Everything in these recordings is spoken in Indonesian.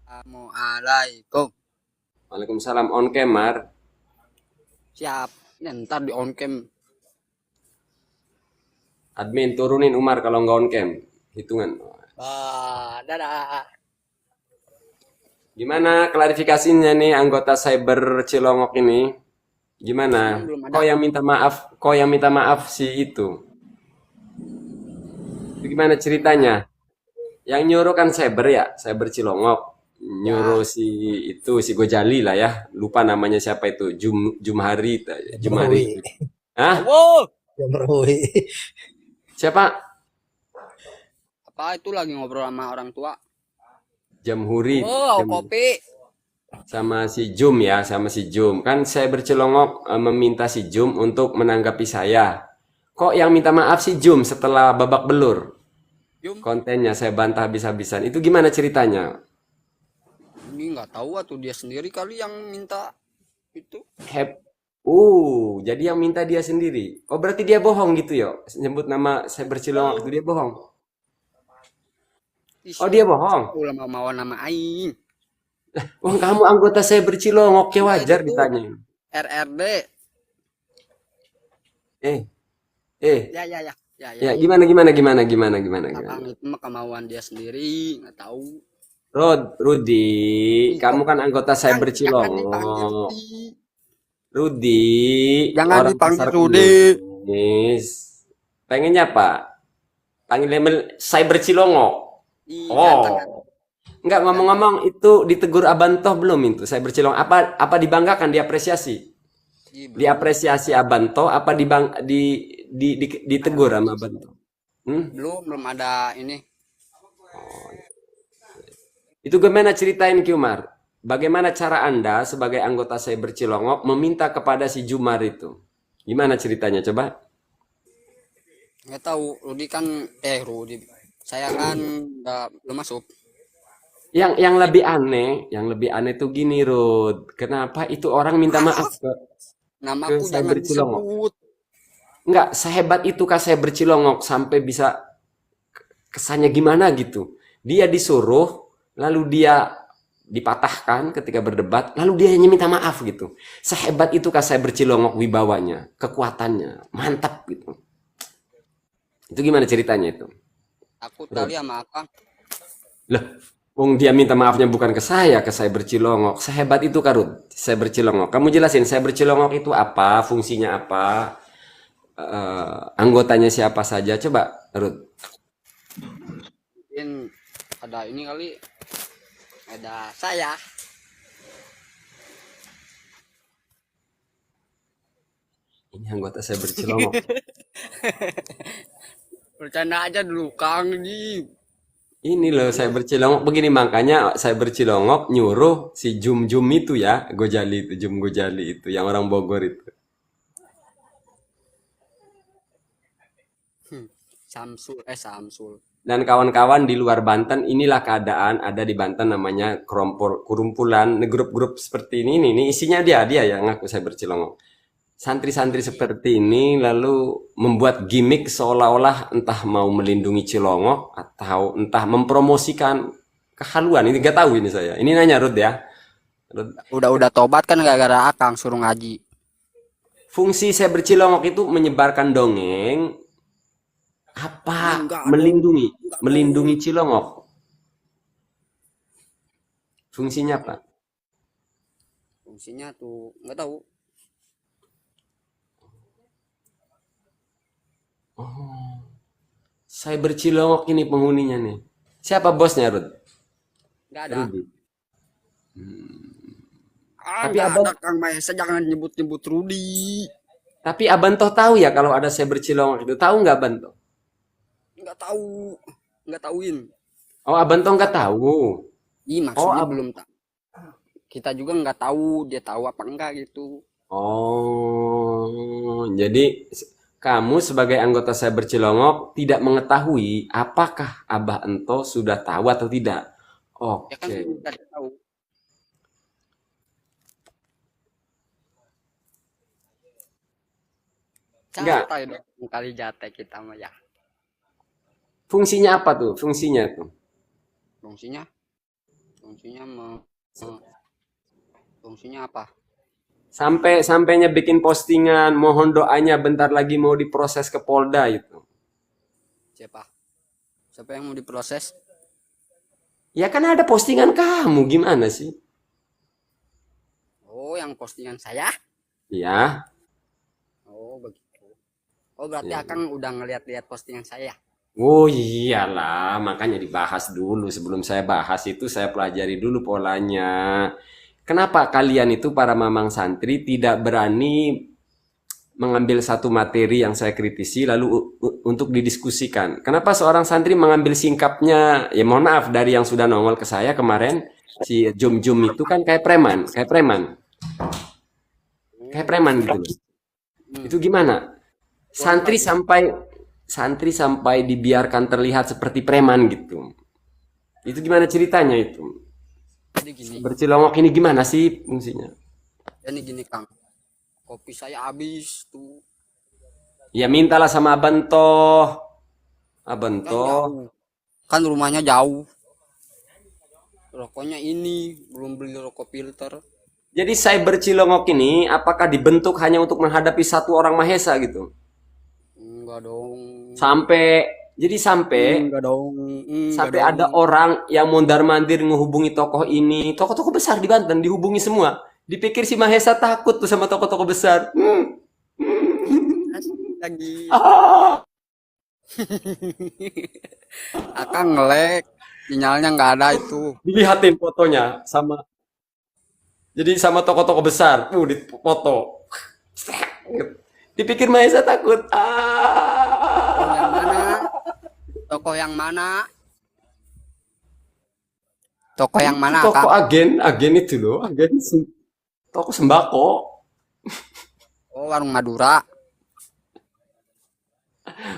Assalamualaikum. Waalaikumsalam on Kemar. Siap. Ya, ntar di on cam. Admin turunin Umar kalau nggak on cam. Hitungan. Dadah. Gimana klarifikasinya nih anggota cyber Cilongok ini? Gimana? Emang belum ada. Kok yang minta maaf si itu? Itu gimana ceritanya? Yang nyuruh kan cyber ya, cyber Cilongok. Ya, Nyuruh si itu si Gojali lah ya. Lupa namanya siapa itu. Jumhari, Jumhari Jamrui, itu. Hah? wow. Jamrui. Siapa? Apa itu lagi ngobrol sama orang tua? Jamhuri. Wow, kopi. Sama si Jum ya, sama si Jum. Kan saya bercelongok meminta si Jum untuk menanggapi saya. Kok yang minta maaf si Jum setelah babak belur? Yum, Kontennya saya bantah habis-habisan. Itu gimana ceritanya? ini nggak tahu atau dia sendiri kali yang minta itu. Hep. Jadi yang minta dia sendiri. Oh, berarti dia bohong gitu ya? Nyebut nama saya bercelongok itu dia bohong. Ih, Oh, dia bohong. ulama mawon nama aing. Wah, kamu anggota saya bercelongok ya Enggak itu wajar tuh ditanyain. RRD. Eh, eh. Ya, ya, ya. Ya, ya. Ya, gimana? Abang itu mah kemauan dia sendiri, nggak tahu. Rudi, Ih, kamu kok kan anggota saya jangan dipanggil bercelongok. Rudi. Rudi, Jangan orang dipanggil pasar Rudi. Kemis. Pengennya apa? Panggil email saya bercilongok. Ih, ganteng kan. Oh, enggak Ganteng. ngomong-ngomong itu ditegur Abantoh belum itu? Saya bercilong apa dibanggakan diapresiasi? Ih, belum. Diapresiasi Abantoh apa ditegur sama Abantoh? Hmm? Belum ada ini. Itu gimana ceritain Kiumar? Bagaimana cara Anda sebagai anggota saya bercilongok meminta kepada si Jumar itu? Gimana ceritanya coba? Nggak tahu. Rudi kan, Rudi. Saya kan nggak belum masuk. Yang lebih aneh tuh gini, Rud. Kenapa itu orang minta maaf ke Namaku saya jangan bercilongok? disebut. Enggak, sehebat itu kah saya bercilongok sampai bisa kesannya gimana gitu. Dia disuruh, lalu dia dipatahkan ketika berdebat, lalu dia hanya minta maaf gitu. Sehebat itu kah saya bercilongok wibawanya, kekuatannya, mantap gitu. Itu gimana ceritanya itu? Aku tali Rud. sama Akang. Lah, wong dia minta maafnya bukan ke saya bercilongok. Sehebat itu Karut, saya bercilongok. Kamu jelasin saya bercilongok itu apa, fungsinya apa, anggotanya siapa saja. Coba, Rut. Mungkin ada ini kali. Ada saya. Ini anggota saya bercilongok. Bercanda aja dulu, Kang. Di. Ini loh saya bercilongok begini makanya saya bercilongok nyuruh si Jum Jum itu ya, Gojali itu, Jum Gojali itu yang orang Bogor itu. Samsul. Dan kawan-kawan di luar Banten, inilah keadaan ada di Banten namanya kerumpulan grup-grup seperti ini isinya dia yang ngaku saya bercilongok. Santri-santri seperti ini lalu membuat gimmick seolah-olah entah mau melindungi Cilongok atau entah mempromosikan kehaluan. Ini gak tahu ini saya. Ini nanya Rud ya. Rud, Udah tobat kan gara-gara Akang suruh ngaji. fungsi saya bercilongok itu menyebarkan dongeng apa Enggak dong. melindungi Enggak melindungi dong. Cilongok. Fungsinya apa? Fungsinya tuh nggak tahu. Oh, saya bercilongok ini penghuninya nih. Siapa bosnya Rud? Nggak ada. Rudi. Tapi Nggak ada abang Kang Maesa, jangan nyebut-nyebut Rudi. Tapi Abang toh tahu ya kalau ada saya bercilongok itu. Tahu nggak Abang toh? Nggak tahu. Nggak tahuin. Oh, Abang toh nggak tahu. Ih, Oh, maksudnya belum tahu. Kita juga nggak tahu dia tahu apa enggak gitu. jadi kamu sebagai anggota saya bercilongok tidak mengetahui apakah Abah Ento sudah tahu atau tidak. Ya kan Oke. kita tahu. Enggak. Catai dong kali jate kita mah ya. Fungsinya apa tuh? Fungsinya tuh. Fungsinya Fungsinya fungsinya apa? Sampainya bikin postingan, mohon doanya bentar lagi mau diproses ke Polda itu. Siapa? Siapa yang mau diproses? Ya kan ada postingan kamu, gimana sih? Oh, yang postingan saya? Ya, Oh, begitu. Oh, berarti ya. Akang udah ngeliat-liat postingan saya. Oh iyalah, makanya dibahas dulu. Sebelum saya bahas itu saya pelajari dulu polanya. Kenapa kalian itu para mamang santri tidak berani mengambil satu materi yang saya kritisi lalu untuk didiskusikan? Kenapa seorang santri mengambil singkapnya? Ya mohon maaf dari yang sudah nongol ke saya kemarin si Jum itu kan kayak preman, kayak preman gitu loh. Hmm. Itu gimana? Kurang Santri bagus. sampai santri sampai dibiarkan terlihat seperti preman gitu. Itu gimana ceritanya itu? Jadi gini. Bercilongok ini gimana sih fungsinya? Jadi gini, Kang. Kopi saya habis tuh. Ya mintalah sama Abang toh. Abang Kan toh. jauh. Kan rumahnya jauh. Rokoknya ini belum beli rokok filter. Jadi Cyber Cilongok ini apakah dibentuk hanya untuk menghadapi satu orang Mahesa gitu? Enggak dong. Sampai Enggak dong. Enggak sampai dong. ada orang yang mondar-mandir menghubungi tokoh ini, tokoh-tokoh besar di Banten dihubungi semua. Dipikir si Mahesa takut tuh sama tokoh-tokoh besar. Lagi. Ah. Akang ngelek. Sinyalnya nggak ada itu. Dilihatin fotonya sama jadi sama tokoh-tokoh besar. Di foto. Dipikir Mahesa takut. Tokoh yang Ah. mana? Tokoh yang mana? Tokoh yang Itu mana, toko Kang? agen itu loh, toko sembako. Oh, warung Madura.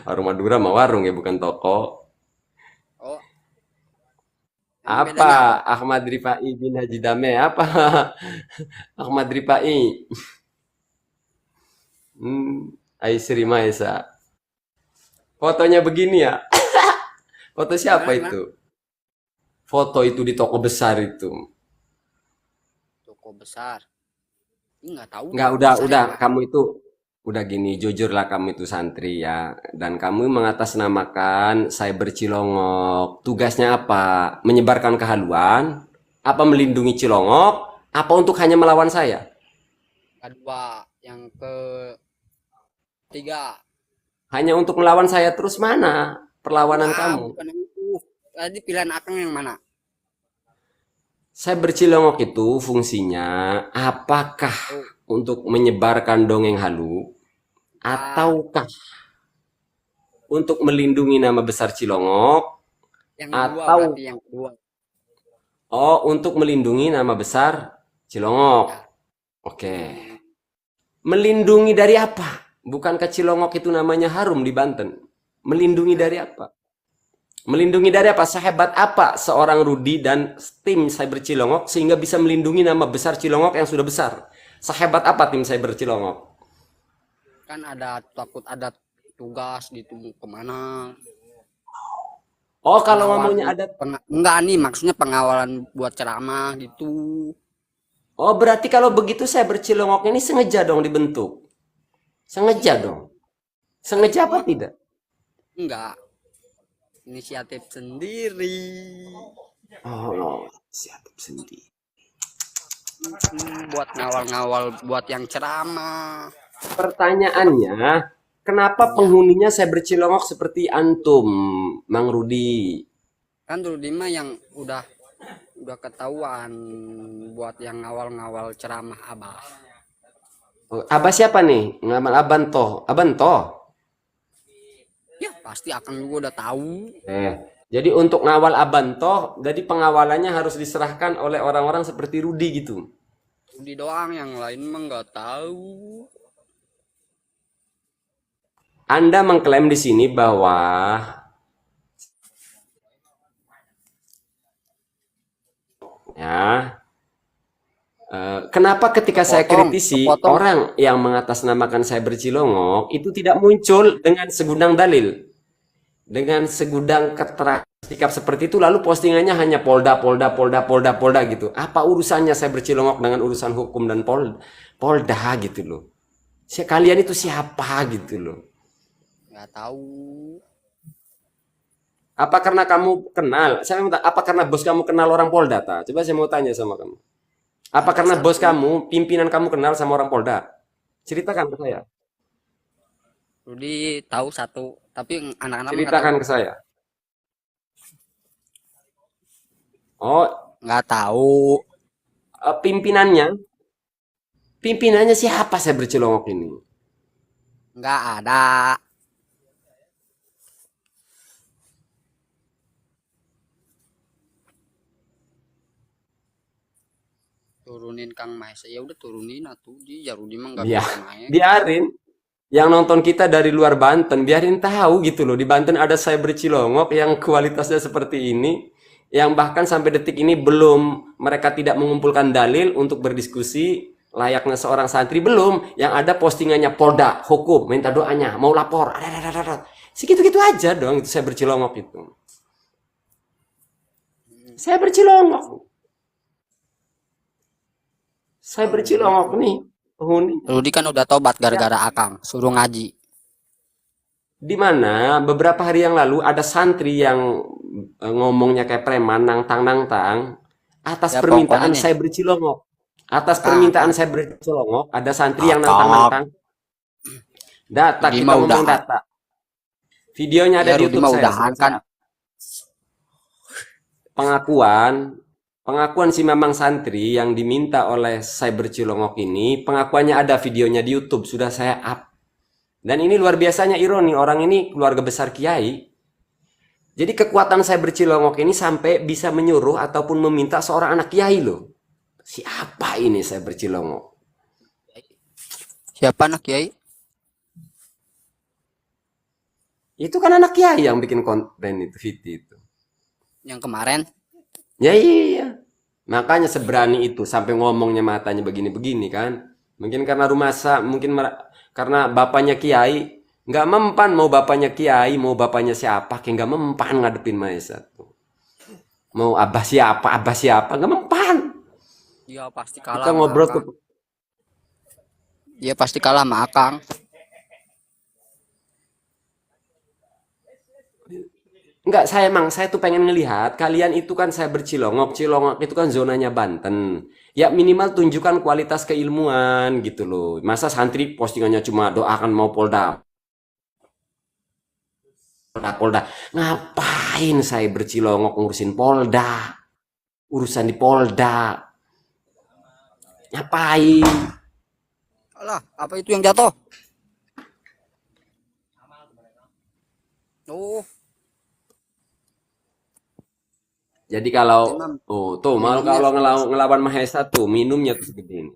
Warung Madura mah warung ya bukan toko. Oh, emang Apa? bedanya apa? Ahmad Rifai bin Haji Dame apa? Ahmad Rifai. Aisri Maesa. Fotonya begini ya. Foto siapa Gimana, gimana? itu? Foto itu di toko besar itu. Toko besar. Ini nggak tahu Enggak, toko besar udah yang mana. kamu itu udah gini, jujurlah kamu itu santri ya. Dan kamu mengatasnamakan Cyber Cilongok. Tugasnya apa? Menyebarkan kehaluan? Apa melindungi Cilongok? Apa untuk hanya melawan saya? Kedua, yang ketiga. Hanya untuk melawan saya terus mana perlawanan Enggak, kamu? bukan yang itu. Tadi pilihan Akang yang mana? Cyber Cilongok itu fungsinya apakah Oh, untuk menyebarkan dongeng halu ah, ataukah untuk melindungi nama besar Cilongok yang kedua atau berarti yang kedua. untuk melindungi nama besar Cilongok. Ya. Oke. Hmm, Melindungi dari apa? Bukankah Cilongok itu namanya harum di Banten? Melindungi nah, dari apa? Melindungi dari apa? Sehebat apa seorang Rudi dan tim Cyber Cilongok sehingga bisa melindungi nama besar Cilongok yang sudah besar? Sehebat apa tim Cyber Cilongok? kan ada takut ada tugas gitu mau kemana. Oh, kalau Pengawal ngomongnya ada. enggak nih maksudnya pengawalan buat ceramah gitu. Oh, berarti kalau begitu Cyber Cilongok ini sengaja dong dibentuk. Sengaja Enggak, dong. Sengaja apa tidak? enggak. Inisiatif sendiri. Oh, siap sendiri. Buat ngawal-ngawal buat yang ceramah. Pertanyaannya, kenapa Ya, penghuninya Cyber Cilongok seperti antum, Mang Rudi? kan dulu Dima yang udah ketahuan buat yang ngawal-ngawal ceramah Abah. Oh, Abah siapa nih? Ngamal Abantoh. Abantoh. Ya pasti akan juga udah tahu. Jadi untuk ngawal Abantoh, jadi pengawalannya harus diserahkan oleh orang-orang seperti Rudi gitu. Di doang yang lain mah nggak tahu. Anda mengklaim di sini bahwa ya, kenapa ketika saya Kepotong, kritisi kepotong. orang yang mengatasnamakan Cyber Cilongok itu tidak muncul dengan segudang dalil, dengan segudang keterangan bersikap seperti itu lalu postingannya hanya Polda, Polda, Polda, Polda, Polda gitu. Apa urusannya saya bercilongok dengan urusan hukum dan Polda gitu loh. Kalian itu siapa gitu loh. Nggak tahu. Apa karena kamu kenal? Saya minta, apa karena bos kamu kenal orang Polda ta? Coba saya mau tanya sama kamu. Apa Ada karena bos satu. kamu, pimpinan kamu kenal sama orang Polda? Ceritakan ke saya. Rudi tahu satu, tapi anak-anak mah nggak tahu. Ceritakan ke saya. Oh, Nggak tahu. pimpinannya, pimpinannya siapa saya bercelongok ini? Nggak ada. Turunin Kang Maesa, ya udah turunin atuh, dia Rudi mah nggak Ya, bisa main. biarin. Yang nonton kita dari luar Banten, biarin tahu gitu loh. Di Banten ada saya bercilongok yang kualitasnya seperti ini, yang bahkan sampai detik ini belum, mereka tidak mengumpulkan dalil untuk berdiskusi layaknya seorang santri, belum. Yang ada postingannya Polda, hukum, minta doanya, mau lapor. Segitu-gitu aja dong itu saya bercilongok itu. Saya bercilongok. Saya bercilongok nih, penghuni. Rudi kan udah tobat Ya, gara-gara Akang suruh ngaji. di mana beberapa hari yang lalu ada santri yang ngomongnya kayak preman, nangtang-nangtang, atas Ya pokoknya permintaan nih, saya bercilongok. Atas Akang, permintaan Akang, saya bercilongok, ada santri yang Akang. nantang-nantang. Data, Rudi kita mah ngomong udahan. data. Videonya ada Ya di Rudi YouTube mah saya. udahan kan. Pengakuan, pengakuan si Mamang santri yang diminta oleh saya bercilongok ini, pengakuannya ada videonya di YouTube, sudah saya up. Dan ini luar biasanya ironi, orang ini keluarga besar kiai. Jadi kekuatan saya bercilongok ini sampai bisa menyuruh ataupun meminta seorang anak kiai loh. Siapa ini saya bercilongok? Siapa anak Kiai? Itu kan anak kiai yang bikin konten itu, video itu. Yang kemarin? Ya iya. Makanya seberani itu sampai ngomongnya matanya begini-begini kan. Mungkin karena rumah mungkin karena bapaknya kiai, nggak mempan mau bapaknya kiai, mau bapaknya siapa, kayak nggak mempan ngadepin Maesa tuh. Mau abah siapa, nggak mempan. Dia pasti Kita kalah sama ngobrol Akang. tuh. Dia pasti kalah sama Akang. Enggak, saya tuh pengen ngelihat kalian itu kan saya bercilongok, Cilongok itu kan zonanya Banten. Ya minimal tunjukkan kualitas keilmuan gitu loh. Masa santri postingannya cuma doakan mau Polda, Polda, Polda. Ngapain saya bercilongok ngurusin Polda? Urusan di Polda. Ngapain? Alah, apa itu yang jatuh? Oh, Jadi kalau ini mah tuh malu minumnya kalau segelas. ngelawan Mahesa tuh minumnya tuh segede ini.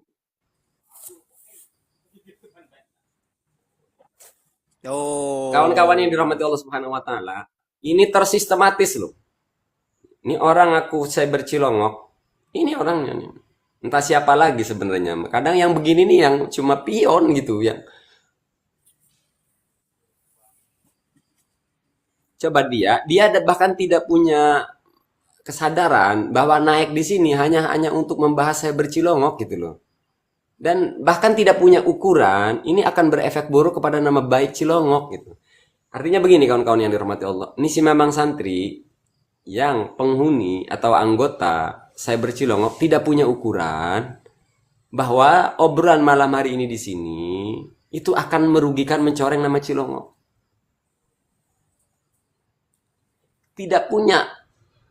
Kawan-kawan yang Oh, dirahmati Allah Subhanahu wa taala, ini tersistematis loh. Ini orang aku saya bercilongok. Ini orangnya nih. Entah siapa lagi sebenarnya. Kadang yang begini nih yang cuma pion gitu ya. Coba dia ada bahkan tidak punya kesadaran bahwa naik di sini hanya untuk membahas saya bercilongok gitu loh. Dan bahkan tidak punya ukuran, ini akan berefek buruk kepada nama baik Cilongok gitu. Artinya begini kawan-kawan yang dirahmati Allah. Ini si memang santri yang penghuni atau anggota saya bercilongok tidak punya ukuran bahwa obrolan malam hari ini di sini itu akan merugikan mencoreng nama Cilongok. Tidak punya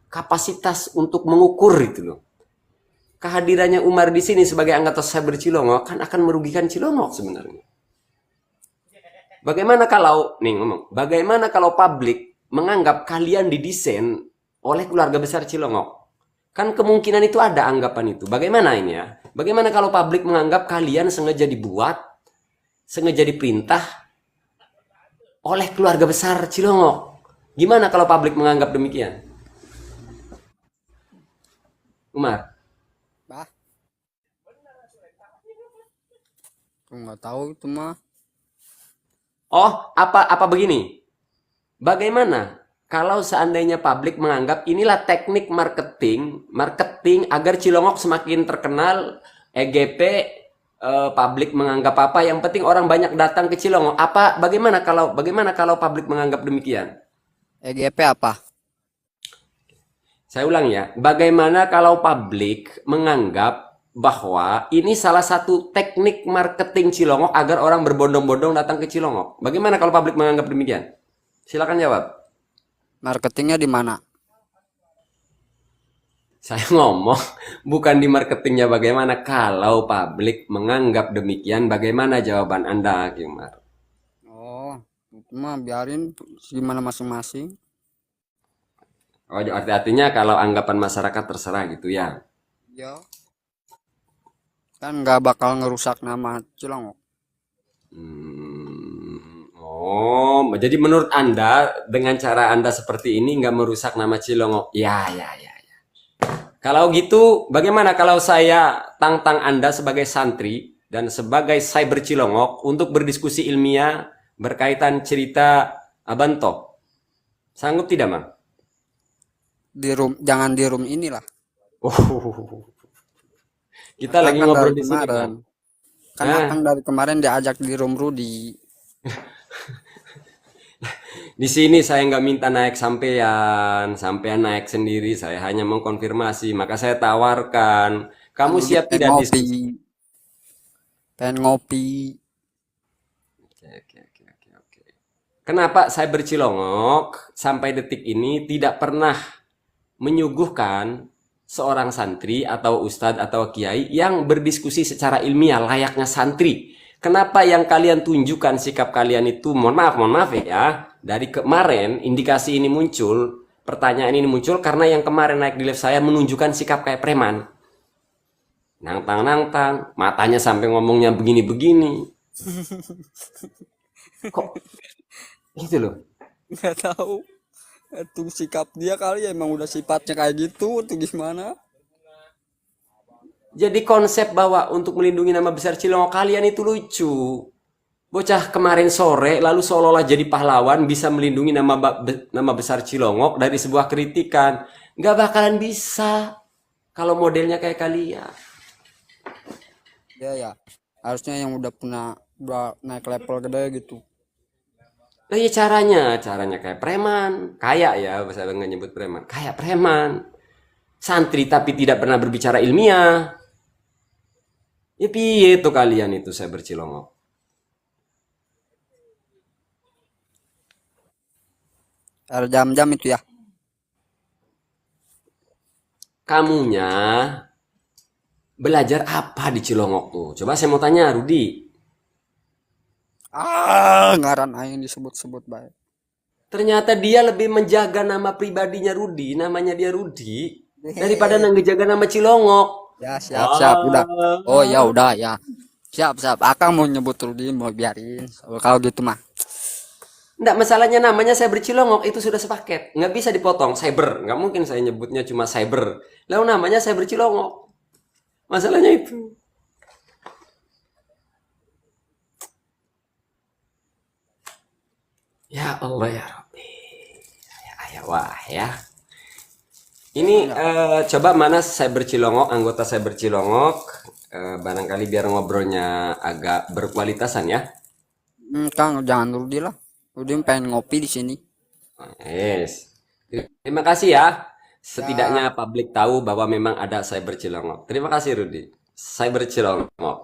kapasitas untuk mengukur itu loh. Kehadirannya Umar di sini sebagai anggota saya bercilongok kan akan merugikan Cilongok sebenarnya. Bagaimana kalau nih ngomong, bagaimana kalau publik menganggap kalian didesain oleh keluarga besar Cilongok? Kan kemungkinan itu ada anggapan itu. Bagaimana ini ya? Bagaimana kalau publik menganggap kalian sengaja dibuat, sengaja diperintah oleh keluarga besar Cilongok? Gimana kalau publik menganggap demikian? Umar. bah, aku nggak tahu itu mah. Oh, apa begini? Bagaimana Kalau seandainya publik menganggap inilah teknik marketing agar Cilongok semakin terkenal, EGP, publik menganggap apa? Yang penting orang banyak datang ke Cilongok. Bagaimana kalau publik menganggap demikian? EGP apa? Saya ulang ya, bagaimana kalau publik menganggap bahwa ini salah satu teknik marketing Cilongok agar orang berbondong-bondong datang ke Cilongok? Bagaimana kalau publik menganggap demikian? Silakan jawab. Marketingnya di mana? Saya ngomong bukan di marketingnya bagaimana. Kalau publik menganggap demikian, bagaimana jawaban Anda, Kimar? Oh, itu mah biarin gimana masing-masing. Oh, artinya kalau anggapan masyarakat terserah gitu ya. Ya, kan nggak bakal ngerusak nama Cilongok. Oh, jadi menurut Anda dengan cara Anda seperti ini nggak merusak nama Cilongok? Ya, ya, ya. Kalau gitu, bagaimana kalau saya tantang Anda sebagai santri dan sebagai cyber Cilongok untuk berdiskusi ilmiah berkaitan cerita Abanto? Sanggup tidak, Mang? Jangan di room inilah. Oh, kita lagi Kan ngobrol dari di sini, kemarin. Bang. Kan Nah, Akang dari kemarin diajak di room Rudy. di sini saya nggak minta naik sampean naik sendiri. Saya hanya mengkonfirmasi, maka saya tawarkan. Kan Kamu Rudy siap pengen tidak ngopi. diskusi? Pengen ngopi. Oke, oke, oke, oke, oke. Kenapa saya bercilongok sampai detik ini tidak pernah menyuguhkan seorang santri atau ustadz atau kiai yang berdiskusi secara ilmiah layaknya santri? Kenapa yang kalian tunjukkan sikap kalian itu, mohon maaf ya, dari kemarin indikasi ini muncul, pertanyaan ini muncul karena yang kemarin naik di live saya menunjukkan sikap kayak preman. Nangtang, matanya sampai ngomongnya begini-begini. Kok gitu loh. Nggak tahu. Itu sikap dia kali ya emang udah sifatnya kayak gitu atau gimana? Jadi konsep bahwa untuk melindungi nama besar Cilongok kalian itu lucu. Bocah kemarin sore lalu seolah-olah jadi pahlawan bisa melindungi nama besar Cilongok dari sebuah kritikan. Nggak bakalan bisa kalau modelnya kayak kalian. Ya ya. Harusnya yang udah naik level gede gitu. Nah ya caranya kayak preman. Kayak ya, saya nggak nyebut preman. Kayak preman. Santri tapi tidak pernah berbicara ilmiah. Ya piye tuh kalian itu saya bercilongok. Ada jam-jam itu ya. Kamunya belajar apa di Cilongok tuh? Coba saya mau tanya Rudi. Ngaran aing disebut-sebut baik. Ternyata dia lebih menjaga nama pribadinya Rudi, namanya dia Rudi, daripada ngejaga nama Cilongok. Ya siap udah. Oh ya udah ya. Siap. Akang mau nyebut Rudy mau biarin. Kalau gitu mah. Nggak, masalahnya namanya saya bercilongok itu sudah sepaket. Nggak bisa dipotong, cyber. Nggak mungkin saya nyebutnya cuma cyber. Lalu namanya saya bercilongok. Masalahnya itu. Ya Allah ya Rabbi. Ya wah ya. Ini coba mana saya bercilongok, anggota saya bercilongok. Barangkali biar ngobrolnya agak berkualitasan ya. Kang jangan Rudy lah. Rudy pengen ngopi di sini. Yes. Terima kasih ya. Setidaknya publik tahu bahwa memang ada Cyber Cilongok. Terima kasih Rudi. Cyber Cilongok.